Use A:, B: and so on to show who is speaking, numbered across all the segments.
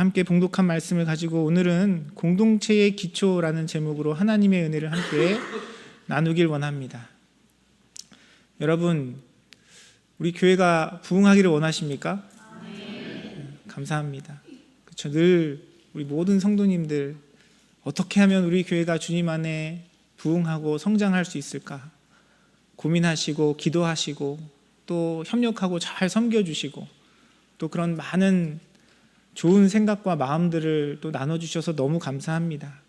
A: 함께 봉독한 말씀을 가지고 오늘은 공동체의 기초라는 제목으로 하나님의 은혜를 함께 나누길 원합니다. 여러분, 우리 교회가 부흥하기를 원하십니까? 감사합니다. 그렇죠. 늘 우리 모든 성도님들 어떻게 하면 우리 교회가 주님 안에 부흥하고 성장할 수 있을까 고민하시고 기도하시고 또 협력하고 잘 섬겨주시고 또 그런 많은 좋은 생각과 마음들을 또 나눠주셔서 너무 감사합니다.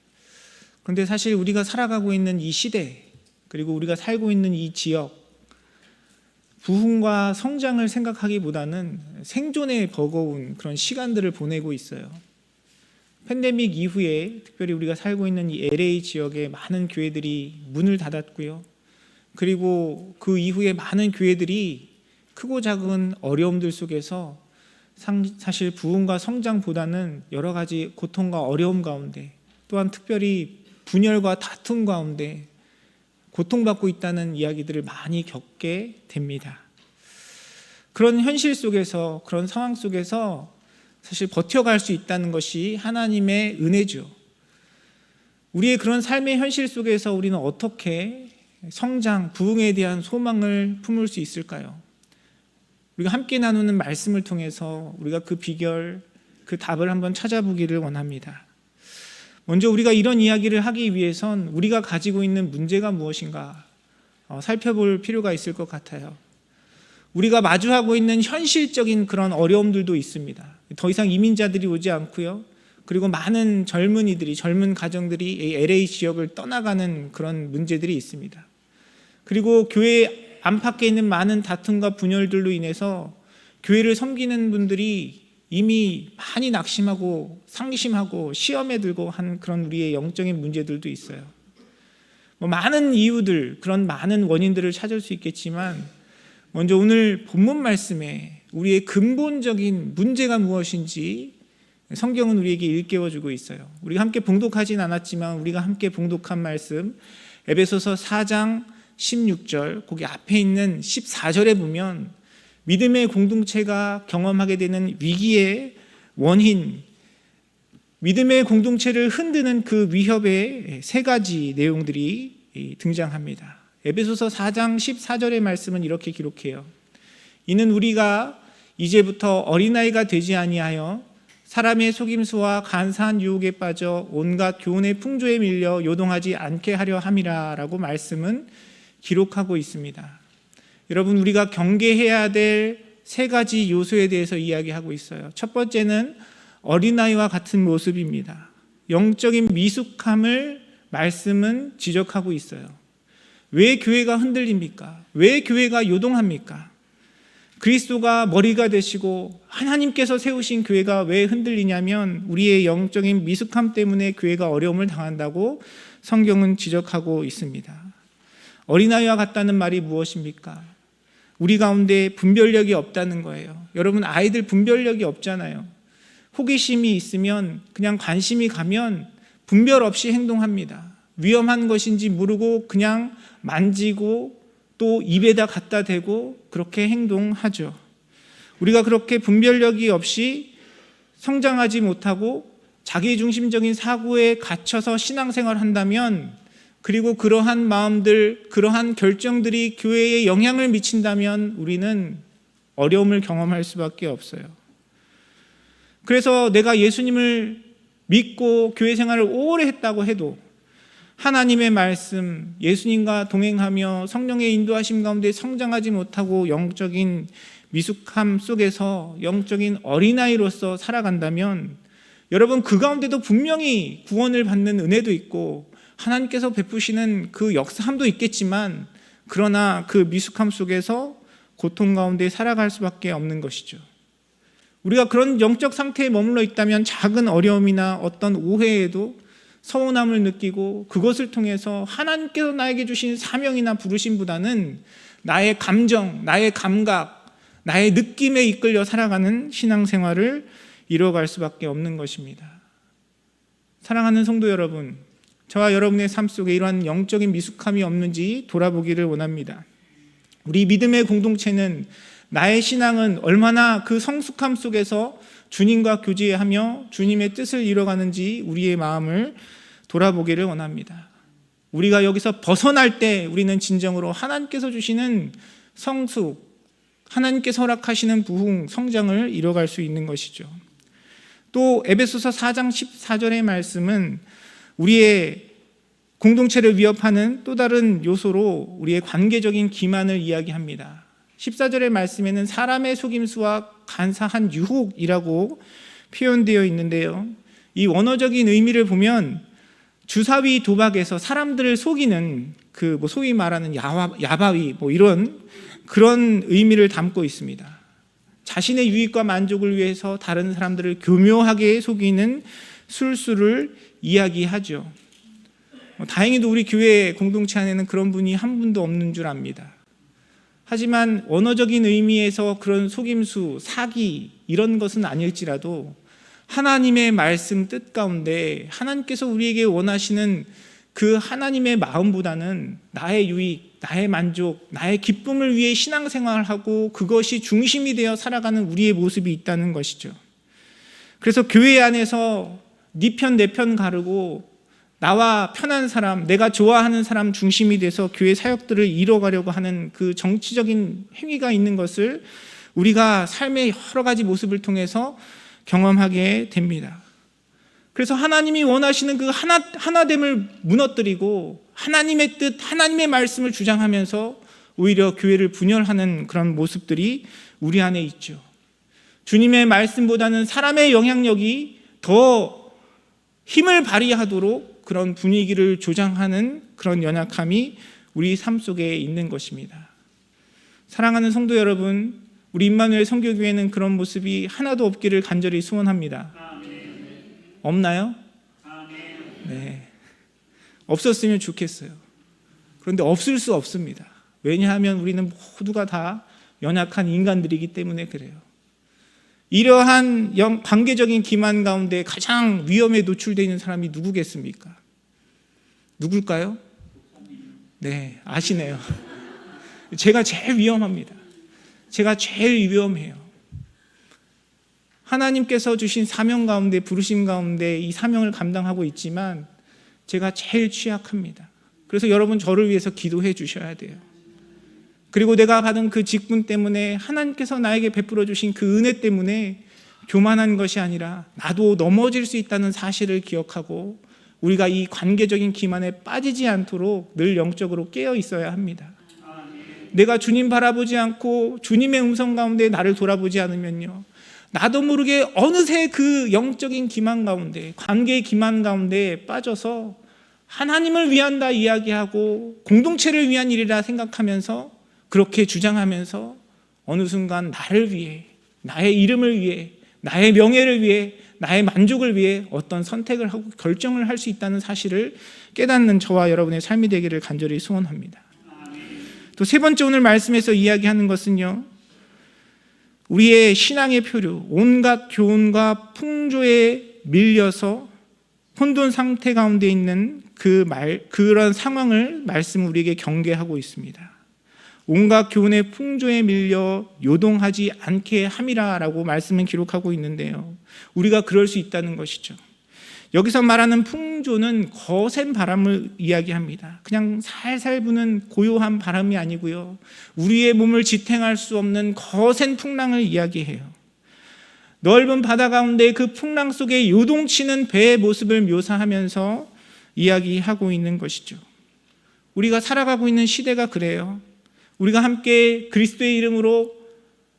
A: 그런데 사실 우리가 살아가고 있는 이 시대, 그리고 우리가 살고 있는 이 지역, 부흥과 성장을 생각하기보다는 생존에 버거운 그런 시간들을 보내고 있어요. 팬데믹 이후에 특별히 우리가 살고 있는 이 LA 지역에 많은 교회들이 문을 닫았고요. 그리고 그 이후에 많은 교회들이 크고 작은 어려움들 속에서 사실 부흥과 성장보다는 여러 가지 고통과 어려움 가운데, 또한 특별히 분열과 다툼 가운데 고통받고 있다는 이야기들을 많이 겪게 됩니다. 그런 현실 속에서, 그런 상황 속에서 사실 버텨갈 수 있다는 것이 하나님의 은혜죠. 우리의 그런 삶의 현실 속에서 우리는 어떻게 성장, 부흥에 대한 소망을 품을 수 있을까요? 우리가 함께 나누는 말씀을 통해서 우리가 그 비결, 그 답을 한번 찾아보기를 원합니다. 먼저 우리가 이런 이야기를 하기 위해선 우리가 가지고 있는 문제가 무엇인가 살펴볼 필요가 있을 것 같아요. 우리가 마주하고 있는 현실적인 그런 어려움들도 있습니다. 더 이상 이민자들이 오지 않고요. 그리고 많은 젊은이들이, 젊은 가정들이 LA 지역을 떠나가는 그런 문제들이 있습니다. 그리고 교회 안팎에 있는 많은 다툼과 분열들로 인해서 교회를 섬기는 분들이 이미 많이 낙심하고 상심하고 시험에 들고 한 그런 우리의 영적인 문제들도 있어요. 많은 이유들, 그런 많은 원인들을 찾을 수 있겠지만 먼저 오늘 본문 말씀에 우리의 근본적인 문제가 무엇인지 성경은 우리에게 일깨워주고 있어요. 우리가 함께 봉독하진 않았지만 우리가 함께 봉독한 말씀 에베소서 4장 16절, 거기 앞에 있는 14절에 보면 믿음의 공동체가 경험하게 되는 위기의 원인, 믿음의 공동체를 흔드는 그 위협의 세 가지 내용들이 등장합니다. 에베소서 4장 14절의 말씀은 이렇게 기록해요. 이는 우리가 이제부터 어린아이가 되지 아니하여 사람의 속임수와 간사한 유혹에 빠져 온갖 교훈의 풍조에 밀려 요동하지 않게 하려 함이라 라고 말씀은 기록하고 있습니다. 여러분, 우리가 경계해야 될 세 가지 요소에 대해서 이야기하고 있어요. 첫 번째는 어린아이와 같은 모습입니다. 영적인 미숙함을 말씀은 지적하고 있어요. 왜 교회가 흔들립니까? 왜 교회가 요동합니까? 그리스도가 머리가 되시고 하나님께서 세우신 교회가 왜 흔들리냐면 우리의 영적인 미숙함 때문에 교회가 어려움을 당한다고 성경은 지적하고 있습니다. 어린아이와 같다는 말이 무엇입니까? 우리 가운데 분별력이 없다는 거예요. 여러분, 아이들 분별력이 없잖아요. 호기심이 있으면 그냥 관심이 가면 분별 없이 행동합니다. 위험한 것인지 모르고 그냥 만지고 또 입에다 갖다 대고 그렇게 행동하죠. 우리가 그렇게 분별력이 없이 성장하지 못하고 자기중심적인 사고에 갇혀서 신앙생활을 한다면, 그리고 그러한 마음들, 그러한 결정들이 교회에 영향을 미친다면 우리는 어려움을 경험할 수밖에 없어요. 그래서 내가 예수님을 믿고 교회 생활을 오래 했다고 해도 하나님의 말씀, 예수님과 동행하며 성령의 인도하심 가운데 성장하지 못하고 영적인 미숙함 속에서 영적인 어린아이로서 살아간다면 여러분, 그 가운데도 분명히 구원을 받는 은혜도 있고 하나님께서 베푸시는 그 역사함도 있겠지만, 그러나 그 미숙함 속에서 고통 가운데 살아갈 수밖에 없는 것이죠. 우리가 그런 영적 상태에 머물러 있다면 작은 어려움이나 어떤 오해에도 서운함을 느끼고 그것을 통해서 하나님께서 나에게 주신 사명이나 부르심보다는 나의 감정, 나의 감각, 나의 느낌에 이끌려 살아가는 신앙생활을 이뤄갈 수밖에 없는 것입니다. 사랑하는 성도 여러분, 저와 여러분의 삶 속에 이러한 영적인 미숙함이 없는지 돌아보기를 원합니다. 우리 믿음의 공동체는, 나의 신앙은 얼마나 그 성숙함 속에서 주님과 교제하며 주님의 뜻을 이뤄가는지 우리의 마음을 돌아보기를 원합니다. 우리가 여기서 벗어날 때 우리는 진정으로 하나님께서 주시는 성숙, 하나님께서 허락하시는 부흥, 성장을 이뤄갈 수 있는 것이죠. 또 에베소서 4장 14절의 말씀은 우리의 공동체를 위협하는 또 다른 요소로 우리의 관계적인 기만을 이야기합니다. 14절의 말씀에는 사람의 속임수와 간사한 유혹이라고 표현되어 있는데요. 이 원어적인 의미를 보면 주사위 도박에서 사람들을 속이는 소위 말하는 야바위 이런 그런 의미를 담고 있습니다. 자신의 유익과 만족을 위해서 다른 사람들을 교묘하게 속이는 술수를 이야기하죠. 다행히도 우리 교회 공동체 안에는 그런 분이 한 분도 없는 줄 압니다. 하지만 원어적인 의미에서 그런 속임수, 사기 이런 것은 아닐지라도 하나님의 말씀 뜻 가운데 하나님께서 우리에게 원하시는 그 하나님의 마음보다는 나의 유익, 나의 만족, 나의 기쁨을 위해 신앙생활을 하고 그것이 중심이 되어 살아가는 우리의 모습이 있다는 것이죠. 그래서 교회 안에서 네 편 내 편 가르고 나와 편한 사람, 내가 좋아하는 사람 중심이 돼서 교회 사역들을 이뤄가려고 하는 그 정치적인 행위가 있는 것을 우리가 삶의 여러 가지 모습을 통해서 경험하게 됩니다. 그래서 하나님이 원하시는 그 하나됨을 무너뜨리고 하나님의 뜻, 하나님의 말씀을 주장하면서 오히려 교회를 분열하는 그런 모습들이 우리 안에 있죠. 주님의 말씀보다는 사람의 영향력이 더 힘을 발휘하도록 그런 분위기를 조장하는 그런 연약함이 우리 삶 속에 있는 것입니다. 사랑하는 성도 여러분, 우리 임마누엘 선교교회는 그런 모습이 하나도 없기를 간절히 소원합니다. 없나요? 네. 없었으면 좋겠어요. 그런데 없을 수 없습니다. 왜냐하면 우리는 모두가 다 연약한 인간들이기 때문에 그래요. 이러한 관계적인 기만 가운데 가장 위험에 노출되어 있는 사람이 누구겠습니까? 누굴까요? 네, 아시네요. 제가 제일 위험합니다. 제가 제일 위험해요. 하나님께서 주신 사명 가운데, 부르심 가운데 이 사명을 감당하고 있지만 제가 제일 취약합니다. 그래서 여러분 저를 위해서 기도해 주셔야 돼요. 그리고 내가 받은 그 직분 때문에 하나님께서 나에게 베풀어 주신 그 은혜 때문에 교만한 것이 아니라 나도 넘어질 수 있다는 사실을 기억하고 우리가 이 관계적인 기만에 빠지지 않도록 늘 영적으로 깨어 있어야 합니다. 내가 주님 바라보지 않고 주님의 음성 가운데 나를 돌아보지 않으면요, 나도 모르게 어느새 그 영적인 기만 가운데, 관계의 기만 가운데 빠져서 하나님을 위한다 이야기하고 공동체를 위한 일이라 생각하면서 그렇게 주장하면서 어느 순간 나를 위해, 나의 이름을 위해, 나의 명예를 위해, 나의 만족을 위해 어떤 선택을 하고 결정을 할 수 있다는 사실을 깨닫는 저와 여러분의 삶이 되기를 간절히 소원합니다. 또 세 번째 오늘 말씀에서 이야기하는 것은요, 우리의 신앙의 표류, 온갖 교훈과 풍조에 밀려서 혼돈 상태 가운데 있는 그런 상황을 말씀 우리에게 경계하고 있습니다. 온갖 교훈의 풍조에 밀려 요동하지 않게 함이라라고 말씀은 기록하고 있는데요, 우리가 그럴 수 있다는 것이죠. 여기서 말하는 풍조는 거센 바람을 이야기합니다. 그냥 살살 부는 고요한 바람이 아니고요, 우리의 몸을 지탱할 수 없는 거센 풍랑을 이야기해요. 넓은 바다 가운데 그 풍랑 속에 요동치는 배의 모습을 묘사하면서 이야기하고 있는 것이죠. 우리가 살아가고 있는 시대가 그래요. 우리가 함께 그리스도의 이름으로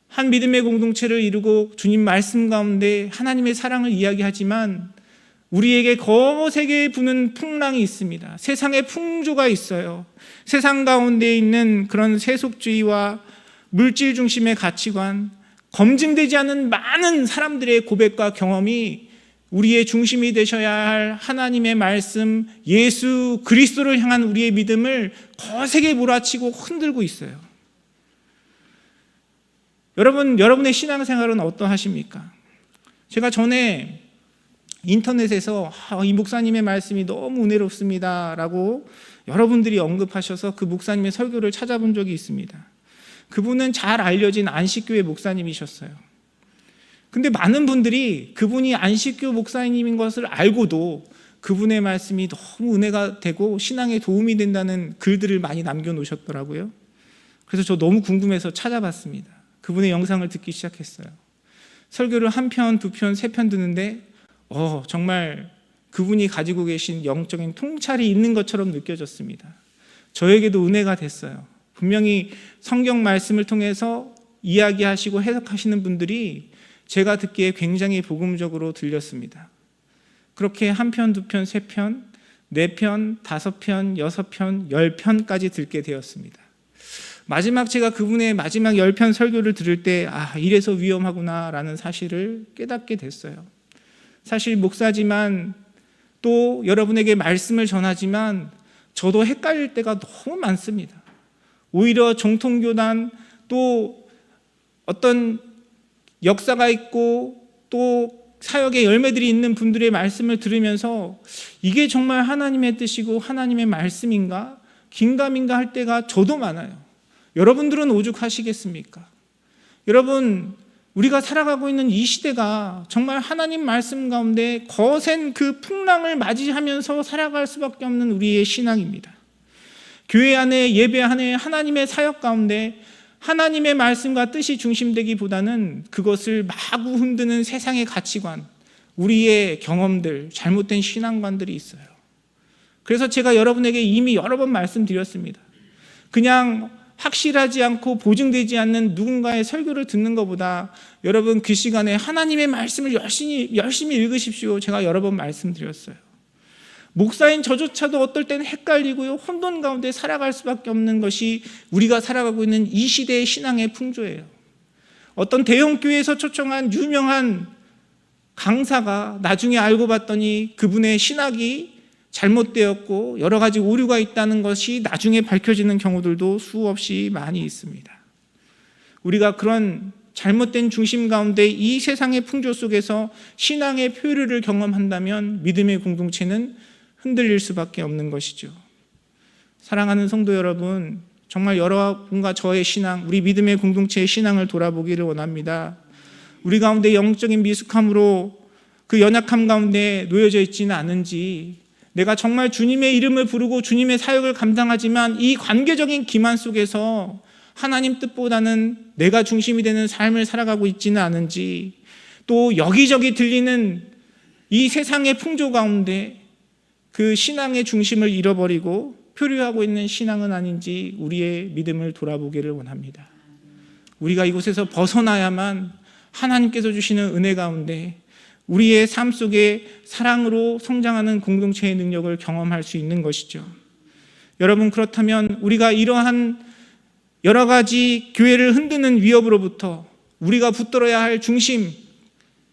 A: 한 믿음의 공동체를 이루고 주님 말씀 가운데 하나님의 사랑을 이야기하지만 우리에게 거세게 부는 풍랑이 있습니다. 세상의 풍조가 있어요. 세상 가운데 있는 그런 세속주의와 물질 중심의 가치관, 검증되지 않은 많은 사람들의 고백과 경험이 우리의 중심이 되셔야 할 하나님의 말씀, 예수 그리스도를 향한 우리의 믿음을 거세게 몰아치고 흔들고 있어요. 여러분의 신앙생활은 어떠하십니까? 제가 전에 인터넷에서 이 목사님의 말씀이 너무 은혜롭습니다 라고 여러분들이 언급하셔서 그 목사님의 설교를 찾아본 적이 있습니다. 그분은 잘 알려진 안식교회 목사님이셨어요. 근데 많은 분들이 그분이 안식교 목사님인 것을 알고도 그분의 말씀이 너무 은혜가 되고 신앙에 도움이 된다는 글들을 많이 남겨놓으셨더라고요. 그래서 저 너무 궁금해서 찾아봤습니다. 그분의 영상을 듣기 시작했어요. 설교를 한 편, 두 편, 세 편 듣는데 정말 그분이 가지고 계신 영적인 통찰이 있는 것처럼 느껴졌습니다. 저에게도 은혜가 됐어요. 분명히 성경 말씀을 통해서 이야기하시고 해석하시는 분들이 제가 듣기에 굉장히 복음적으로 들렸습니다. 그렇게 한 편, 두 편, 세 편, 네 편, 다섯 편, 여섯 편, 10편까지 듣게 되었습니다. 마지막 제가 그분의 마지막 10편 설교를 들을 때 이래서 위험하구나 라는 사실을 깨닫게 됐어요. 사실 목사지만 또 여러분에게 말씀을 전하지만 저도 헷갈릴 때가 너무 많습니다. 오히려 정통교단 또 어떤 역사가 있고 또 사역의 열매들이 있는 분들의 말씀을 들으면서 이게 정말 하나님의 뜻이고 하나님의 말씀인가? 긴가민가 할 때가 저도 많아요. 여러분들은 오죽하시겠습니까? 여러분, 우리가 살아가고 있는 이 시대가 정말 하나님 말씀 가운데 거센 그 풍랑을 맞이하면서 살아갈 수밖에 없는 우리의 신앙입니다. 교회 안에 예배 안에 하나님의 사역 가운데 하나님의 말씀과 뜻이 중심되기보다는 그것을 마구 흔드는 세상의 가치관, 우리의 경험들, 잘못된 신앙관들이 있어요. 그래서 제가 여러분에게 이미 여러 번 말씀드렸습니다. 그냥 확실하지 않고 보증되지 않는 누군가의 설교를 듣는 것보다 여러분 그 시간에 하나님의 말씀을 열심히 읽으십시오. 제가 여러 번 말씀드렸어요. 목사인 저조차도 어떨 때는 헷갈리고요, 혼돈 가운데 살아갈 수밖에 없는 것이 우리가 살아가고 있는 이 시대의 신앙의 풍조예요. 어떤 대형교회에서 초청한 유명한 강사가 나중에 알고 봤더니 그분의 신학이 잘못되었고 여러 가지 오류가 있다는 것이 나중에 밝혀지는 경우들도 수없이 많이 있습니다. 우리가 그런 잘못된 중심 가운데 이 세상의 풍조 속에서 신앙의 표류를 경험한다면 믿음의 공동체는 흔들릴 수밖에 없는 것이죠. 사랑하는 성도 여러분, 정말 여러분과 저의 신앙, 우리 믿음의 공동체의 신앙을 돌아보기를 원합니다. 우리 가운데 영적인 미숙함으로 그 연약함 가운데 놓여져 있지는 않은지, 내가 정말 주님의 이름을 부르고 주님의 사역을 감당하지만 이 관계적인 기만 속에서 하나님 뜻보다는 내가 중심이 되는 삶을 살아가고 있지는 않은지, 또 여기저기 들리는 이 세상의 풍조 가운데 그 신앙의 중심을 잃어버리고 표류하고 있는 신앙은 아닌지 우리의 믿음을 돌아보기를 원합니다. 우리가 이곳에서 벗어나야만 하나님께서 주시는 은혜 가운데 우리의 삶 속에 사랑으로 성장하는 공동체의 능력을 경험할 수 있는 것이죠. 여러분, 그렇다면 우리가 이러한 여러 가지 교회를 흔드는 위협으로부터 우리가 붙들어야 할 중심,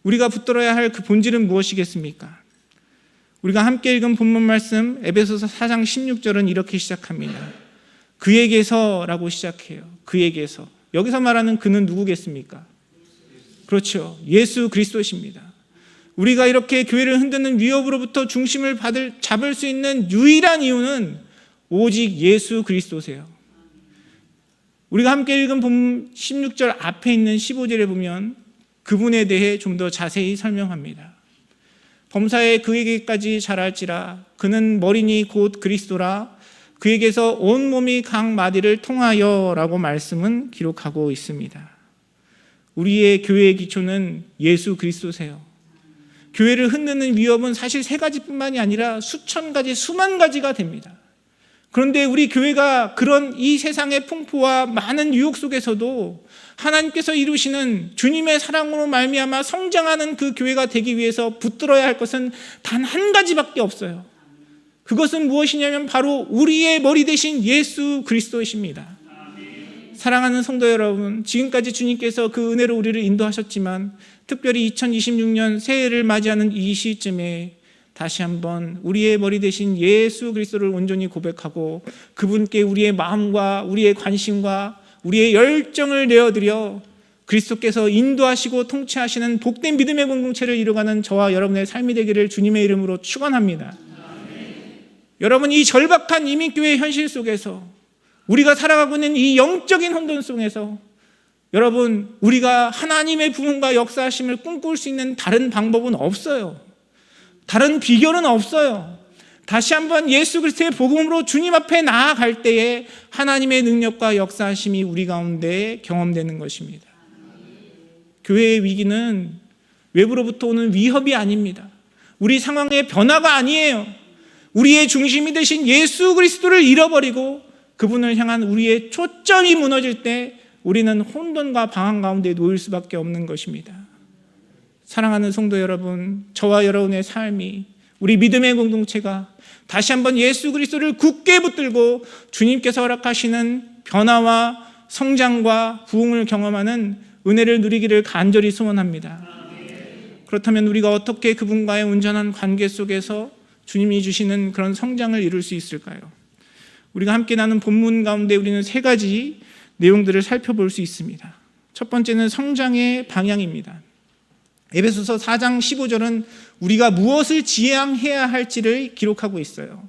A: 우리가 붙들어야 할 그 본질은 무엇이겠습니까? 우리가 함께 읽은 본문 말씀 에베소서 4장 16절은 이렇게 시작합니다. 그에게서라고 시작해요. 그에게서. 여기서 말하는 그는 누구겠습니까? 그렇죠. 예수 그리스도십니다. 우리가 이렇게 교회를 흔드는 위협으로부터 중심을 잡을 수 있는 유일한 이유는 오직 예수 그리스도세요. 우리가 함께 읽은 본문 16절 앞에 있는 15절에 보면 그분에 대해 좀 더 자세히 설명합니다. 범사에 그에게까지 자랄지라 그는 머리니 곧 그리스도라 그에게서 온 몸이 각 마디를 통하여 라고 말씀은 기록하고 있습니다. 우리의 교회의 기초는 예수 그리스도세요. 교회를 흔드는 위협은 사실 3가지뿐만이 아니라 수천 가지, 수만 가지가 됩니다. 그런데 우리 교회가 그런 이 세상의 풍포와 많은 유혹 속에서도 하나님께서 이루시는 주님의 사랑으로 말미암아 성장하는 그 교회가 되기 위해서 붙들어야 할 것은 단 한 가지밖에 없어요. 그것은 무엇이냐면 바로 우리의 머리 대신 예수 그리스도이십니다. 사랑하는 성도 여러분, 지금까지 주님께서 그 은혜로 우리를 인도하셨지만 특별히 2026년 새해를 맞이하는 이 시점에 다시 한번 우리의 머리 대신 예수 그리스도를 온전히 고백하고 그분께 우리의 마음과 우리의 관심과 우리의 열정을 내어드려 그리스도께서 인도하시고 통치하시는 복된 믿음의 공동체를 이루어가는 저와 여러분의 삶이 되기를 주님의 이름으로 축원합니다. 여러분, 이 절박한 이민교회의 현실 속에서 우리가 살아가고 있는 이 영적인 혼돈 속에서 여러분, 우리가 하나님의 부흥과 역사하심을 꿈꿀 수 있는 다른 방법은 없어요. 다른 비결은 없어요. 다시 한번 예수 그리스도의 복음으로 주님 앞에 나아갈 때에 하나님의 능력과 역사하심이 우리 가운데 경험되는 것입니다. 교회의 위기는 외부로부터 오는 위협이 아닙니다. 우리 상황의 변화가 아니에요. 우리의 중심이 되신 예수 그리스도를 잃어버리고 그분을 향한 우리의 초점이 무너질 때 우리는 혼돈과 방황 가운데 놓일 수밖에 없는 것입니다. 사랑하는 성도 여러분, 저와 여러분의 삶이, 우리 믿음의 공동체가 다시 한번 예수 그리스도를 굳게 붙들고 주님께서 허락하시는 변화와 성장과 부흥을 경험하는 은혜를 누리기를 간절히 소원합니다. 그렇다면 우리가 어떻게 그분과의 온전한 관계 속에서 주님이 주시는 그런 성장을 이룰 수 있을까요? 우리가 함께 나눈 본문 가운데 우리는 세 가지 내용들을 살펴볼 수 있습니다. 첫 번째는 성장의 방향입니다. 에베소서 4장 15절은 우리가 무엇을 지향해야 할지를 기록하고 있어요.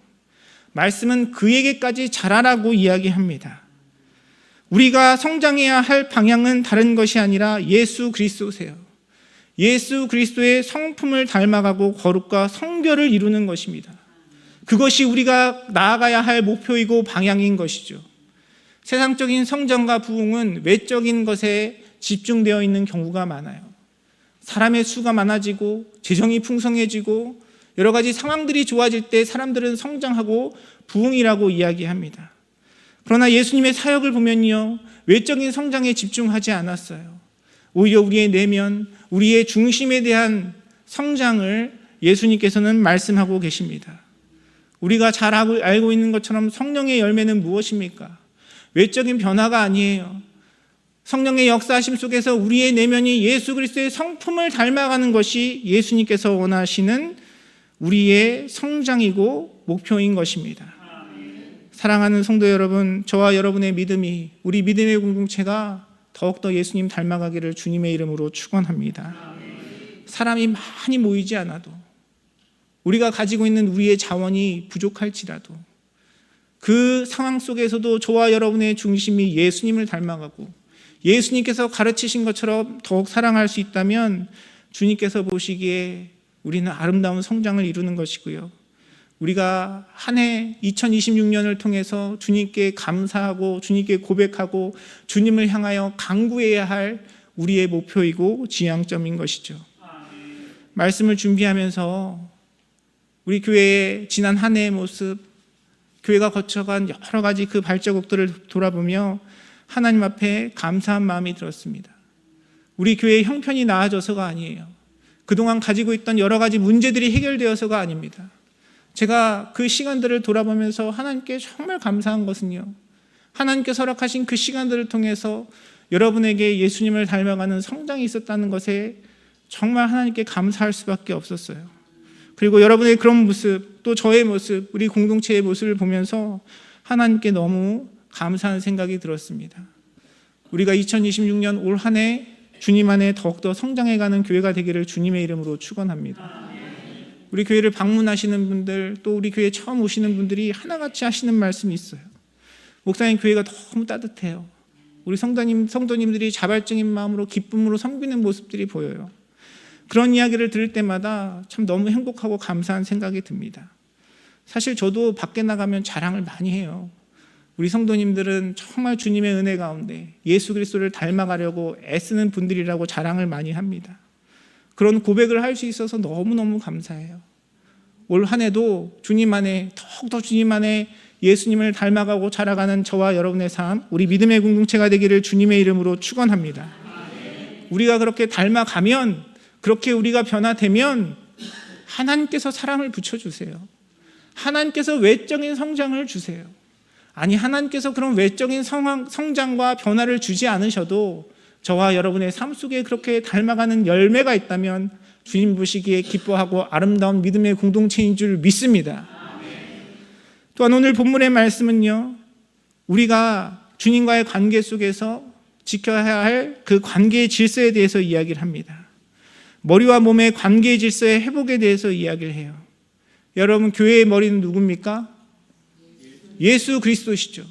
A: 말씀은 그에게까지 자라라고 이야기합니다. 우리가 성장해야 할 방향은 다른 것이 아니라 예수 그리스도세요. 예수 그리스도의 성품을 닮아가고 거룩과 성결을 이루는 것입니다. 그것이 우리가 나아가야 할 목표이고 방향인 것이죠. 세상적인 성장과 부흥은 외적인 것에 집중되어 있는 경우가 많아요. 사람의 수가 많아지고 재정이 풍성해지고 여러 가지 상황들이 좋아질 때 사람들은 성장하고 부흥이라고 이야기합니다. 그러나 예수님의 사역을 보면요, 외적인 성장에 집중하지 않았어요. 오히려 우리의 내면, 우리의 중심에 대한 성장을 예수님께서는 말씀하고 계십니다. 우리가 잘 알고 있는 것처럼 성령의 열매는 무엇입니까? 외적인 변화가 아니에요. 성령의 역사하심 속에서 우리의 내면이 예수 그리스도의 성품을 닮아가는 것이 예수님께서 원하시는 우리의 성장이고 목표인 것입니다. 사랑하는 성도 여러분, 저와 여러분의 믿음이, 우리 믿음의 공동체가 더욱더 예수님 닮아가기를 주님의 이름으로 축원합니다. 사람이 많이 모이지 않아도, 우리가 가지고 있는 우리의 자원이 부족할지라도 그 상황 속에서도 저와 여러분의 중심이 예수님을 닮아가고 예수님께서 가르치신 것처럼 더욱 사랑할 수 있다면 주님께서 보시기에 우리는 아름다운 성장을 이루는 것이고요. 우리가 한 해 2026년을 통해서 주님께 감사하고 주님께 고백하고 주님을 향하여 간구해야 할 우리의 목표이고 지향점인 것이죠. 말씀을 준비하면서 우리 교회의 지난 한 해의 모습, 교회가 거쳐간 여러 가지 그 발자국들을 돌아보며 하나님 앞에 감사한 마음이 들었습니다. 우리 교회의 형편이 나아져서가 아니에요. 그동안 가지고 있던 여러 가지 문제들이 해결되어서가 아닙니다. 제가 그 시간들을 돌아보면서 하나님께 정말 감사한 것은요, 하나님께서 허락하신 그 시간들을 통해서 여러분에게 예수님을 닮아가는 성장이 있었다는 것에 정말 하나님께 감사할 수밖에 없었어요. 그리고 여러분의 그런 모습, 또 저의 모습, 우리 공동체의 모습을 보면서 하나님께 너무 감사한 생각이 들었습니다. 우리가 2026년 올 한 해 주님 안에 더욱더 성장해가는 교회가 되기를 주님의 이름으로 축원합니다. 우리 교회를 방문하시는 분들, 또 우리 교회에 처음 오시는 분들이 하나같이 하시는 말씀이 있어요. 목사님, 교회가 너무 따뜻해요. 우리 성도님들이 자발적인 마음으로 기쁨으로 섬기는 모습들이 보여요. 그런 이야기를 들을 때마다 참 너무 행복하고 감사한 생각이 듭니다. 사실 저도 밖에 나가면 자랑을 많이 해요. 우리 성도님들은 정말 주님의 은혜 가운데 예수 그리스도를 닮아가려고 애쓰는 분들이라고 자랑을 많이 합니다. 그런 고백을 할 수 있어서 너무너무 감사해요. 올 한 해도 주님 안에, 더욱더 주님 안에 예수님을 닮아가고 자라가는 저와 여러분의 삶, 우리 믿음의 공동체가 되기를 주님의 이름으로 축원합니다. 우리가 그렇게 닮아가면, 그렇게 우리가 변화되면 하나님께서 사랑을 붙여주세요. 하나님께서 외적인 성장을 주세요. 아니, 하나님께서 그런 외적인 성장과 변화를 주지 않으셔도 저와 여러분의 삶 속에 그렇게 닮아가는 열매가 있다면 주님 보시기에 기뻐하고 아름다운 믿음의 공동체인 줄 믿습니다. 또한 오늘 본문의 말씀은요, 우리가 주님과의 관계 속에서 지켜야 할 그 관계의 질서에 대해서 이야기를 합니다. 머리와 몸의 관계의 질서의 회복에 대해서 이야기를 해요. 여러분, 교회의 머리는 누굽니까? 예수 그리스도시죠.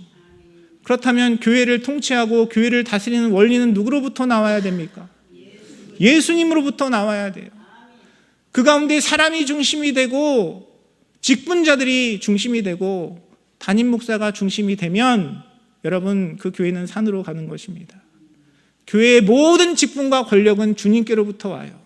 A: 그렇다면 교회를 통치하고 교회를 다스리는 원리는 누구로부터 나와야 됩니까? 예수님으로부터 나와야 돼요. 그 가운데 사람이 중심이 되고 직분자들이 중심이 되고 담임 목사가 중심이 되면 여러분, 그 교회는 산으로 가는 것입니다. 교회의 모든 직분과 권력은 주님께로부터 와요.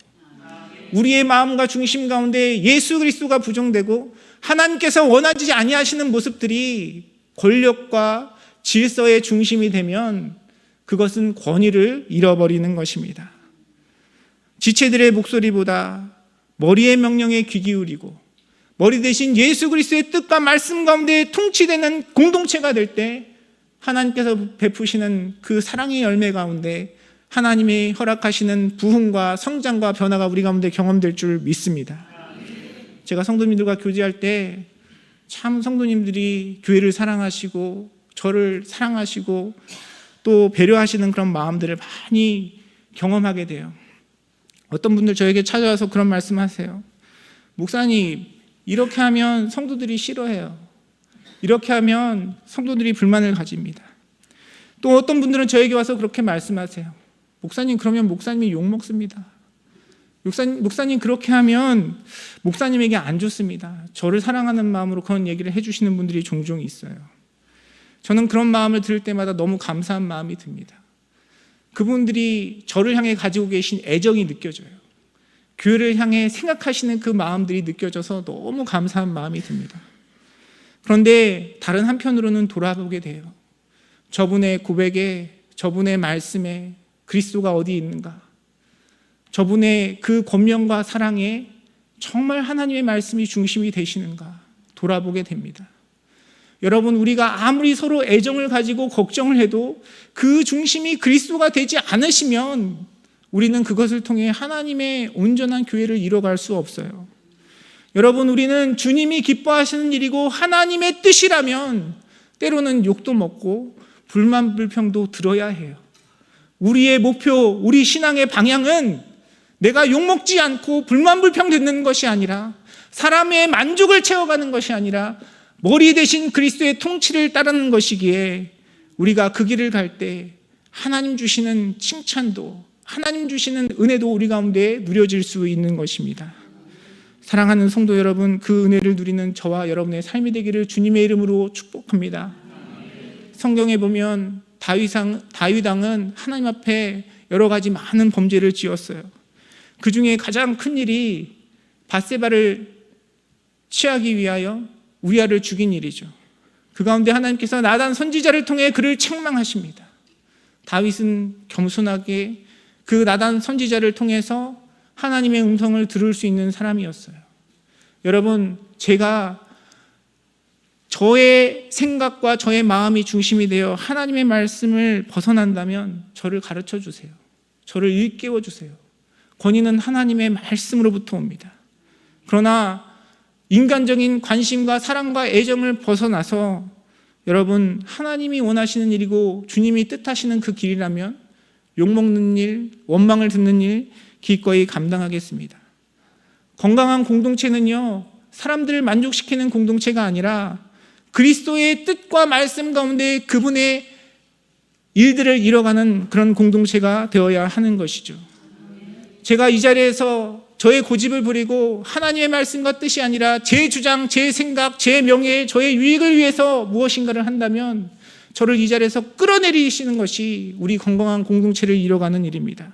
A: 우리의 마음과 중심 가운데 예수 그리스도가 부정되고 하나님께서 원하지 아니하시는 모습들이 권력과 질서의 중심이 되면 그것은 권위를 잃어버리는 것입니다. 지체들의 목소리보다 머리의 명령에 귀 기울이고 머리 대신 예수 그리스도의 뜻과 말씀 가운데 통치되는 공동체가 될 때 하나님께서 베푸시는 그 사랑의 열매 가운데 하나님이 허락하시는 부흥과 성장과 변화가 우리 가운데 경험될 줄 믿습니다. 제가 성도님들과 교제할 때 참 성도님들이 교회를 사랑하시고 저를 사랑하시고 또 배려하시는 그런 마음들을 많이 경험하게 돼요. 어떤 분들 저에게 찾아와서 그런 말씀하세요. 목사님, 이렇게 하면 성도들이 싫어해요. 이렇게 하면 성도들이 불만을 가집니다. 또 어떤 분들은 저에게 와서 그렇게 말씀하세요. 목사님, 그러면 목사님이 욕먹습니다. 목사님 그렇게 하면 목사님에게 안 좋습니다. 저를 사랑하는 마음으로 그런 얘기를 해주시는 분들이 종종 있어요. 저는 그런 마음을 들을 때마다 너무 감사한 마음이 듭니다. 그분들이 저를 향해 가지고 계신 애정이 느껴져요. 교회를 향해 생각하시는 그 마음들이 느껴져서 너무 감사한 마음이 듭니다. 그런데 다른 한편으로는 돌아보게 돼요. 저분의 고백에, 저분의 말씀에 그리스도가 어디 있는가? 저분의 그 권면과 사랑에 정말 하나님의 말씀이 중심이 되시는가 돌아보게 됩니다. 여러분, 우리가 아무리 서로 애정을 가지고 걱정을 해도 그 중심이 그리스도가 되지 않으시면 우리는 그것을 통해 하나님의 온전한 교회를 이뤄갈 수 없어요. 여러분, 우리는 주님이 기뻐하시는 일이고 하나님의 뜻이라면 때로는 욕도 먹고 불만 불평도 들어야 해요. 우리의 목표, 우리 신앙의 방향은 내가 욕먹지 않고 불만 불평 듣는 것이 아니라 사람의 만족을 채워가는 것이 아니라 머리 대신 그리스도의 통치를 따르는 것이기에 우리가 그 길을 갈 때 하나님 주시는 칭찬도 하나님 주시는 은혜도 우리 가운데 누려질 수 있는 것입니다. 사랑하는 성도 여러분, 그 은혜를 누리는 저와 여러분의 삶이 되기를 주님의 이름으로 축복합니다. 성경에 보면 다윗 왕은 하나님 앞에 여러 가지 많은 범죄를 지었어요. 그 중에 가장 큰 일이 밧세바를 취하기 위하여 우리아를 죽인 일이죠. 그 가운데 하나님께서 나단 선지자를 통해 그를 책망하십니다. 다윗은 겸손하게 그 나단 선지자를 통해서 하나님의 음성을 들을 수 있는 사람이었어요. 여러분, 제가 저의 생각과 저의 마음이 중심이 되어 하나님의 말씀을 벗어난다면 저를 가르쳐 주세요. 저를 일깨워 주세요. 권위는 하나님의 말씀으로부터 옵니다. 그러나 인간적인 관심과 사랑과 애정을 벗어나서 여러분, 하나님이 원하시는 일이고 주님이 뜻하시는 그 길이라면 욕먹는 일, 원망을 듣는 일 기꺼이 감당하겠습니다. 건강한 공동체는요, 사람들을 만족시키는 공동체가 아니라 그리스도의 뜻과 말씀 가운데 그분의 일들을 이뤄가는 그런 공동체가 되어야 하는 것이죠. 제가 이 자리에서 저의 고집을 부리고 하나님의 말씀과 뜻이 아니라 제 주장, 제 생각, 제 명예, 저의 유익을 위해서 무엇인가를 한다면 저를 이 자리에서 끌어내리시는 것이 우리 건강한 공동체를 이뤄가는 일입니다.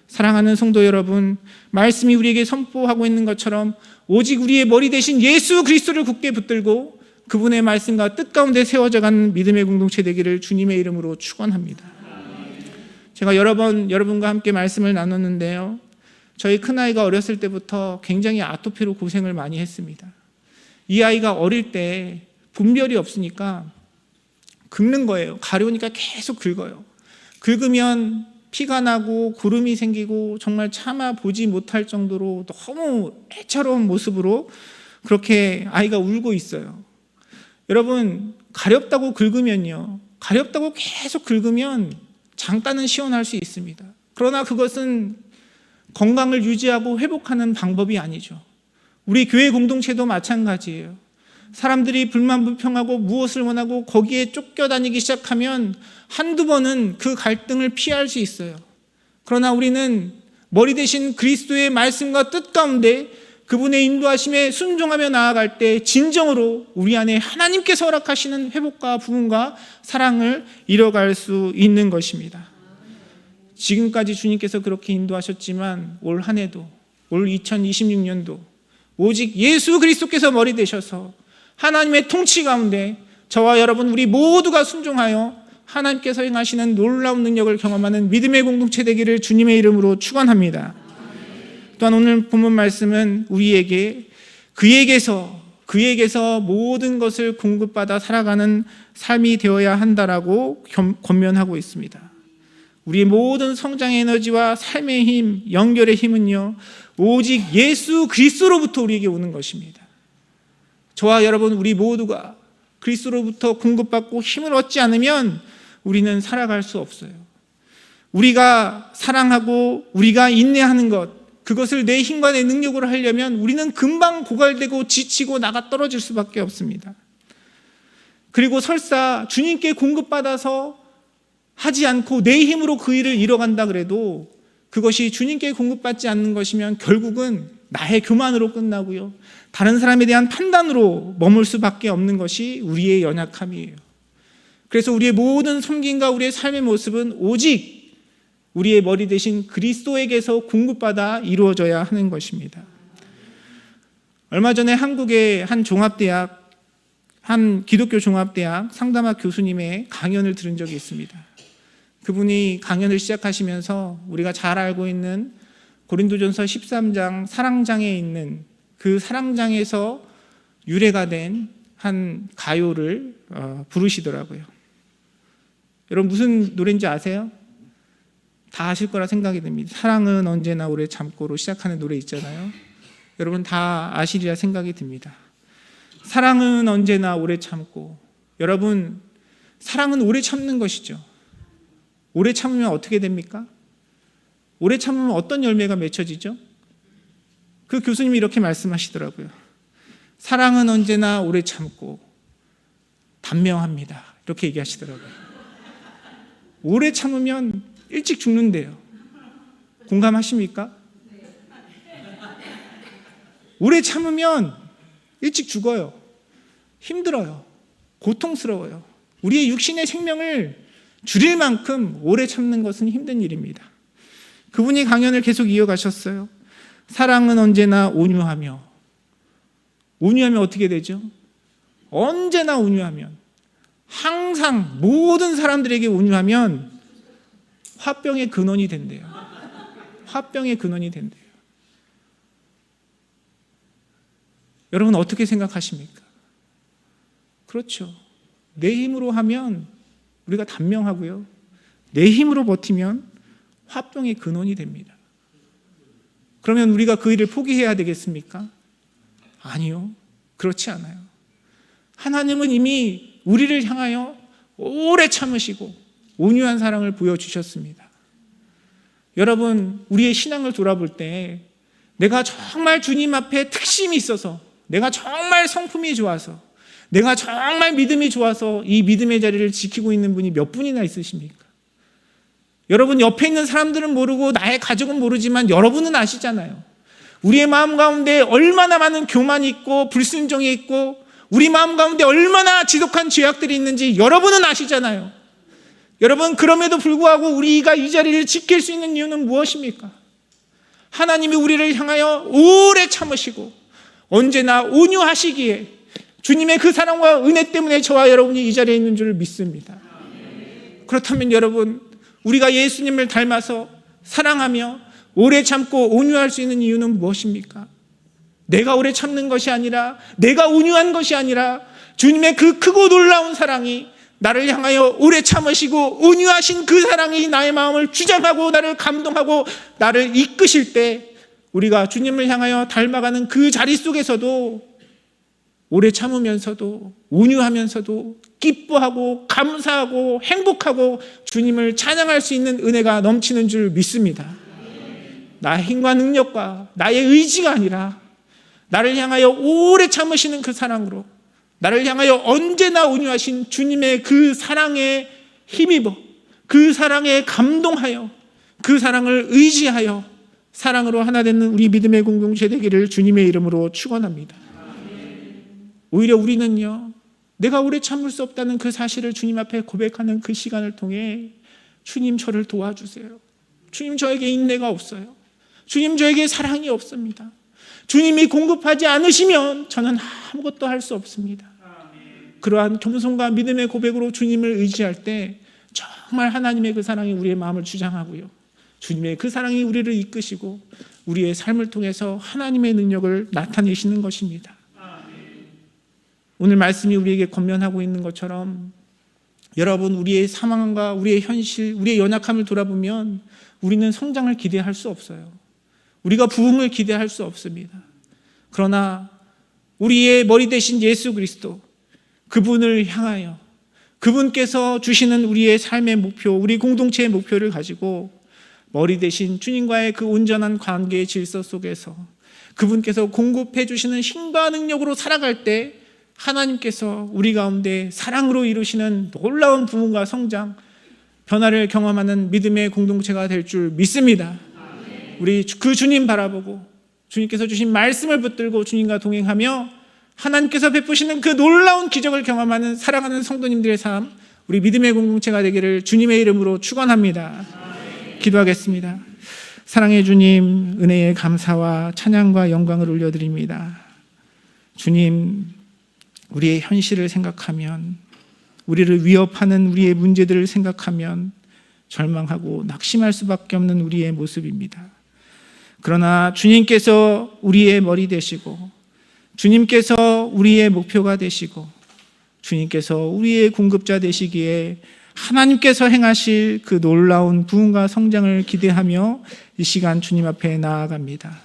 A: 사랑하는 성도 여러분, 말씀이 우리에게 선포하고 있는 것처럼 오직 우리의 머리 대신 예수 그리스도를 굳게 붙들고 그분의 말씀과 뜻 가운데 세워져가는 믿음의 공동체 되기를 주님의 이름으로 축원합니다. 제가 여러 번 여러분과 함께 말씀을 나눴는데요, 저희 큰아이가 어렸을 때부터 굉장히 아토피로 고생을 많이 했습니다. 이 아이가 어릴 때 분별이 없으니까 긁는 거예요. 가려우니까 계속 긁어요. 긁으면 피가 나고 구름이 생기고 정말 참아 보지 못할 정도로 너무 애처로운 모습으로 그렇게 아이가 울고 있어요. 여러분, 가렵다고 긁으면요, 가렵다고 계속 긁으면 잠깐은 시원할 수 있습니다. 그러나 그것은 건강을 유지하고 회복하는 방법이 아니죠. 우리 교회 공동체도 마찬가지예요. 사람들이 불만불평하고 무엇을 원하고 거기에 쫓겨다니기 시작하면 한두 번은 그 갈등을 피할 수 있어요. 그러나 우리는 머리 대신 그리스도의 말씀과 뜻 가운데 그분의 인도하심에 순종하며 나아갈 때 진정으로 우리 안에 하나님께서 허락하시는 회복과 부흥과 사랑을 이뤄갈 수 있는 것입니다. 지금까지 주님께서 그렇게 인도하셨지만 올 한 해도, 올 2026년도 오직 예수 그리스도께서 머리 되셔서 하나님의 통치 가운데 저와 여러분 우리 모두가 순종하여 하나님께서 행하시는 놀라운 능력을 경험하는 믿음의 공동체 되기를 주님의 이름으로 축원합니다. 또한 오늘 본문 말씀은 우리에게 그에게서 모든 것을 공급받아 살아가는 삶이 되어야 한다라고 권면하고 있습니다. 우리의 모든 성장의 에너지와 삶의 힘, 연결의 힘은요, 오직 예수 그리스도로부터 우리에게 오는 것입니다. 저와 여러분 우리 모두가 그리스도로부터 공급받고 힘을 얻지 않으면 우리는 살아갈 수 없어요. 우리가 사랑하고 우리가 인내하는 것, 그것을 내 힘과 내 능력으로 하려면 우리는 금방 고갈되고 지치고 나가 떨어질 수밖에 없습니다. 그리고 설사 주님께 공급받아서 하지 않고 내 힘으로 그 일을 이뤄간다 그래도 그것이 주님께 공급받지 않는 것이면 결국은 나의 교만으로 끝나고요, 다른 사람에 대한 판단으로 머물 수밖에 없는 것이 우리의 연약함이에요. 그래서 우리의 모든 섬김과 우리의 삶의 모습은 오직 우리의 머리 대신 그리스도에게서 공급받아 이루어져야 하는 것입니다. 얼마 전에 한국의 한 기독교 종합대학 상담학 교수님의 강연을 들은 적이 있습니다. 그분이 강연을 시작하시면서 우리가 잘 알고 있는 고린도전서 13장 사랑장에 있는 그 사랑장에서 유래가 된 한 가요를 부르시더라고요. 여러분 무슨 노래인지 아세요? 다 아실 거라 생각이 듭니다. 사랑은 언제나 오래 참고로 시작하는 노래 있잖아요. 여러분 다 아시리라 생각이 듭니다. 사랑은 언제나 오래 참고, 여러분 사랑은 오래 참는 것이죠. 오래 참으면 어떻게 됩니까? 오래 참으면 어떤 열매가 맺혀지죠? 그 교수님이 이렇게 말씀하시더라고요. 사랑은 언제나 오래 참고 단명합니다. 이렇게 얘기하시더라고요. 오래 참으면 일찍 죽는데요. 공감하십니까? 오래 참으면 일찍 죽어요. 힘들어요. 고통스러워요. 우리의 육신의 생명을 줄일 만큼 오래 참는 것은 힘든 일입니다. 그분이 강연을 계속 이어가셨어요. 사랑은 언제나 온유하며, 온유하면 어떻게 되죠? 언제나 온유하면, 항상 모든 사람들에게 온유하면 화병의 근원이 된대요. 화병의 근원이 된대요. 여러분 어떻게 생각하십니까? 그렇죠. 내 힘으로 하면 우리가 단명하고요, 내 힘으로 버티면 화병의 근원이 됩니다. 그러면 우리가 그 일을 포기해야 되겠습니까? 아니요, 그렇지 않아요. 하나님은 이미 우리를 향하여 오래 참으시고 온유한 사랑을 보여주셨습니다. 여러분 우리의 신앙을 돌아볼 때 내가 정말 주님 앞에 특심이 있어서, 내가 정말 성품이 좋아서, 내가 정말 믿음이 좋아서 이 믿음의 자리를 지키고 있는 분이 몇 분이나 있으십니까? 여러분 옆에 있는 사람들은 모르고 나의 가족은 모르지만 여러분은 아시잖아요. 우리의 마음 가운데 얼마나 많은 교만이 있고 불순종이 있고 우리 마음 가운데 얼마나 지독한 죄악들이 있는지 여러분은 아시잖아요. 여러분 그럼에도 불구하고 우리가 이 자리를 지킬 수 있는 이유는 무엇입니까? 하나님이 우리를 향하여 오래 참으시고 언제나 온유하시기에 주님의 그 사랑과 은혜 때문에 저와 여러분이 이 자리에 있는 줄 믿습니다. 그렇다면 여러분 우리가 예수님을 닮아서 사랑하며 오래 참고 온유할 수 있는 이유는 무엇입니까? 내가 오래 참는 것이 아니라, 내가 온유한 것이 아니라 주님의 그 크고 놀라운 사랑이 나를 향하여 오래 참으시고 온유하신 그 사랑이 나의 마음을 주장하고 나를 감동하고 나를 이끄실 때 우리가 주님을 향하여 닮아가는 그 자리 속에서도 오래 참으면서도 온유하면서도 기뻐하고 감사하고 행복하고 주님을 찬양할 수 있는 은혜가 넘치는 줄 믿습니다. 나의 힘과 능력과 나의 의지가 아니라 나를 향하여 오래 참으시는 그 사랑으로 나를 향하여 언제나 온유하신 주님의 그 사랑에 힘입어, 그 사랑에 감동하여, 그 사랑을 의지하여 사랑으로 하나 되는 우리 믿음의 공동체 되기를 주님의 이름으로 축원합니다. 오히려 우리는요, 내가 오래 참을 수 없다는 그 사실을 주님 앞에 고백하는 그 시간을 통해 주님 저를 도와주세요. 주님 저에게 인내가 없어요. 주님 저에게 사랑이 없습니다. 주님이 공급하지 않으시면 저는 아무것도 할 수 없습니다. 그러한 겸손과 믿음의 고백으로 주님을 의지할 때 정말 하나님의 그 사랑이 우리의 마음을 주장하고요, 주님의 그 사랑이 우리를 이끄시고 우리의 삶을 통해서 하나님의 능력을 나타내시는 것입니다. 오늘 말씀이 우리에게 권면하고 있는 것처럼 여러분, 우리의 상황과 우리의 현실, 우리의 연약함을 돌아보면 우리는 성장을 기대할 수 없어요. 우리가 부흥을 기대할 수 없습니다. 그러나 우리의 머리 대신 예수 그리스도, 그분을 향하여 그분께서 주시는 우리의 삶의 목표, 우리 공동체의 목표를 가지고 머리 대신 주님과의 그 온전한 관계의 질서 속에서 그분께서 공급해 주시는 힘과 능력으로 살아갈 때 하나님께서 우리 가운데 사랑으로 이루시는 놀라운 부흥과 성장, 변화를 경험하는 믿음의 공동체가 될 줄 믿습니다. 우리 그 주님 바라보고 주님께서 주신 말씀을 붙들고 주님과 동행하며 하나님께서 베푸시는 그 놀라운 기적을 경험하는 사랑하는 성도님들의 삶, 우리 믿음의 공동체가 되기를 주님의 이름으로 축원합니다. 기도하겠습니다. 사랑의 주님, 은혜의 감사와 찬양과 영광을 올려드립니다. 주님, 우리의 현실을 생각하면, 우리를 위협하는 우리의 문제들을 생각하면 절망하고 낙심할 수밖에 없는 우리의 모습입니다. 그러나 주님께서 우리의 머리 되시고, 주님께서 우리의 목표가 되시고, 주님께서 우리의 공급자 되시기에 하나님께서 행하실 그 놀라운 부흥과 성장을 기대하며 이 시간 주님 앞에 나아갑니다.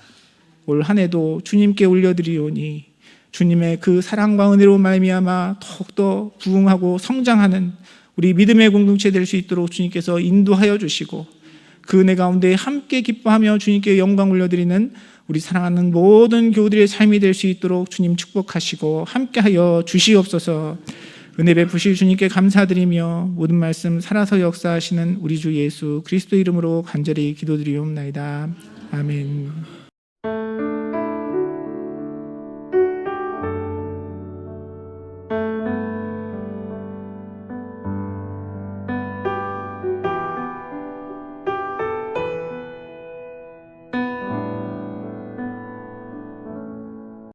A: 올 한 해도 주님께 올려드리오니 주님의 그 사랑과 은혜로 말미암아 더욱더 부흥하고 성장하는 우리 믿음의 공동체 될 수 있도록 주님께서 인도하여 주시고, 그 은혜 가운데 함께 기뻐하며 주님께 영광 올려드리는 우리 사랑하는 모든 교우들의 삶이 될 수 있도록 주님 축복하시고 함께하여 주시옵소서. 은혜 베푸실 주님께 감사드리며 모든 말씀 살아서 역사하시는 우리 주 예수 그리스도 이름으로 간절히 기도드리옵나이다. 아멘.